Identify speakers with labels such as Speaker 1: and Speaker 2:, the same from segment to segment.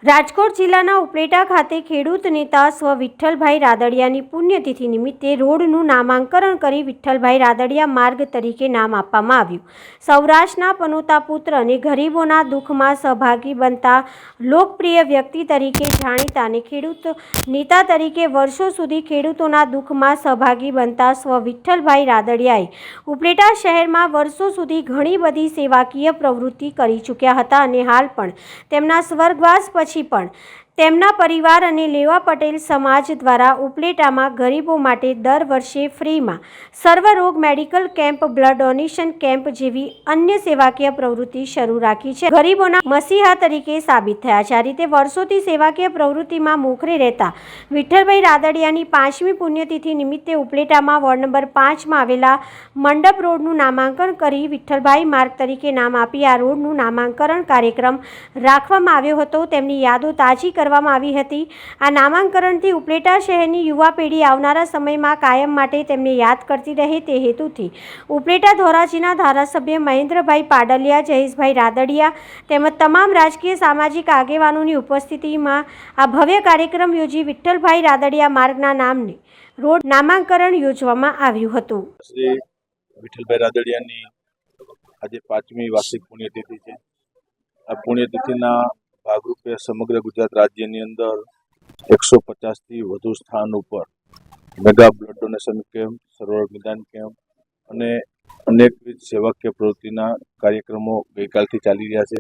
Speaker 1: રાજકોટ જિલ્લાના ઉપલેટા ખાતે ખેડૂત નેતા સ્વ વિઠ્ઠલભાઈ રાદડિયાની પુણ્યતિથિ નિમિત્તે રોડનું નામાંકન કરી વિઠ્ઠલભાઈ રાદડિયા માર્ગ તરીકે નામ આપવામાં આવ્યું. સૌરાષ્ટ્રના પનોતા પુત્ર અને ગરીબોના દુઃખમાં સહભાગી બનતા લોકપ્રિય વ્યક્તિ તરીકે જાણીતા અને ખેડૂત નેતા તરીકે વર્ષો સુધી ખેડૂતોના દુઃખમાં સહભાગી બનતા સ્વ વિઠ્ઠલભાઈ રાદડિયાએ ઉપલેટા શહેરમાં વર્ષો સુધી ઘણી બધી સેવાકીય પ્રવૃત્તિ કરી ચૂક્યા હતા અને હાલ પણ તેમના સ્વર્ગવાસ પછી પણ તેમના પરિવાર અને લેવા પટેલ સમાજ દ્વારા ઉપલેટામાં ગરીબો માટે દર વર્ષે ફ્રીમાં સર્વરોગ medical camp, blood donation camp જેવી અન્ય સેવાકીય પ્રવૃત્તિ શરૂ રાખી છે. ગરીબોના મસીહા તરીકે સાબિત થયા છે. આ રીતે વર્ષોથી સેવાકીય પ્રવૃત્તિમાં મોખરે રહેતા વિઠ્ઠલભાઈ રાદડિયાની 5મી પુણ્યતિથિ નિમિત્તે ઉપલેટામાં વોર્ડ નંબર 5માં આવેલા મંડપ રોડનું નામાંકન કરી વિઠ્ઠલભાઈ માર્ગ તરીકે નામ આપી આ રોડનું નામાંકન કાર્યક્રમ રાખવામાં આવ્યો હતો. તેમની યાદો તાજી કરવામાં આવી હતી. આ નામાંકનથી ઉપલેટા શહેરની યુવા પેઢી આવનારા સમયમાં કાયમ માટે તેમને યાદ કરતી રહે તે હેતુથી ઉપલેટા ધોરાજીના ધારાસભ્ય મહેન્દ્રભાઈ પાડલિયા, જયેશભાઈ રાદડિયા તેમજ તમામ રાજકીય સામાજિક આગેવાનોની ઉપસ્થિતિમાં આ ભવ્ય કાર્યક્રમ યોજી વિઠ્ઠલભાઈ રાદડિયા માર્ગના નામને રોડ નામાંકન યોજવામાં આવ્યું હતું.
Speaker 2: શ્રી વિઠ્ઠલભાઈ રાદડિયાની આજે 5મી વાર્ષિક પુણ્યતિથિ છે. આ પુણ્યતિથિના ભાગરૂપે સમગ્ર ગુજરાત રાજ્યની અંદર 150થી વધુ સ્થાન ઉપર મેગા બ્લડ ડોનેશન કેમ્પ, સર્વરોગ નિદાન કેમ્પ અને અનેકવિધ સેવાકીય પ્રવૃત્તિના કાર્યક્રમો ગઈકાલથી ચાલી રહ્યા છે.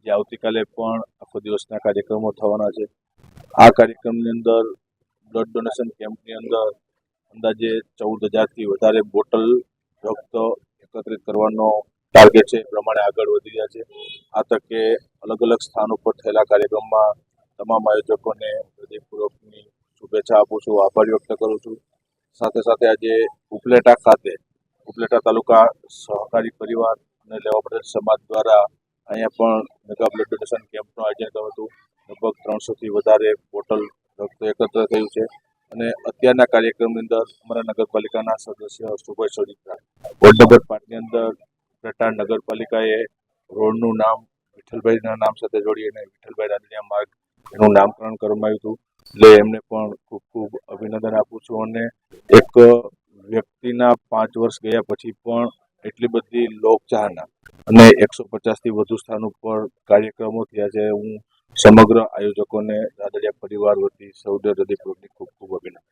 Speaker 2: જે આવતીકાલે પણ આખો દિવસના કાર્યક્રમો થવાના છે. આ કાર્યક્રમની અંદર બ્લડ ડોનેશન કેમ્પની અંદર અંદાજે 14,000થી વધારે બોટલ રક્ત એકત્રિત કરવાનો ટાર્ગેટ છે. એ પ્રમાણે આગળ વધી રહ્યા છે. આ તકે અલગ અલગ સ્થાન ઉપર થયેલા કાર્યક્રમમાં તમામ આયોજકોને હૃદયપૂર્વકની શુભેચ્છા આપું છું, આભાર વ્યક્ત કરું છું. સાથે સાથે આજે ઉપલેટા ખાતે ઉપલેટા તાલુકા સહકારી પરિવાર અને લેવા પટેલ સમાજ દ્વારા અહીંયા પણ મેગા બ્લડ ડોનેશન કેમ્પનું આયોજન કર્યું હતું. લગભગ 300થી વધારે બોટલ રક્ત એકત્ર થયું છે. અને અત્યારના કાર્યક્રમની અંદર અમારા નગરપાલિકાના સદસ્ય સુભાષ સોડિત્રા, વોર્ડ નંબર 5ની અંદર ઉપલેટા નગરપાલિકાએ રોડનું નામ વિઠ્ઠલભાઈના નામ સાથે જોડી અને વિઠ્ઠલભાઈ રાદડિયા માર્ગ એનું નામકરણ કરવામાં આવ્યું હતું. એટલે એમને પણ ખૂબ ખૂબ અભિનંદન આપું છું. અને એક વ્યક્તિના 5 વર્ષ ગયા પછી પણ એટલી બધી લોકચાહના અને 150થી વધુ સ્થાન ઉપર કાર્યક્રમો થયા છે. હું સમગ્ર આયોજકોને રાદડિયા પરિવાર વતી સૌને હૃદયપૂર્વકની ખૂબ ખૂબ અભિનંદન.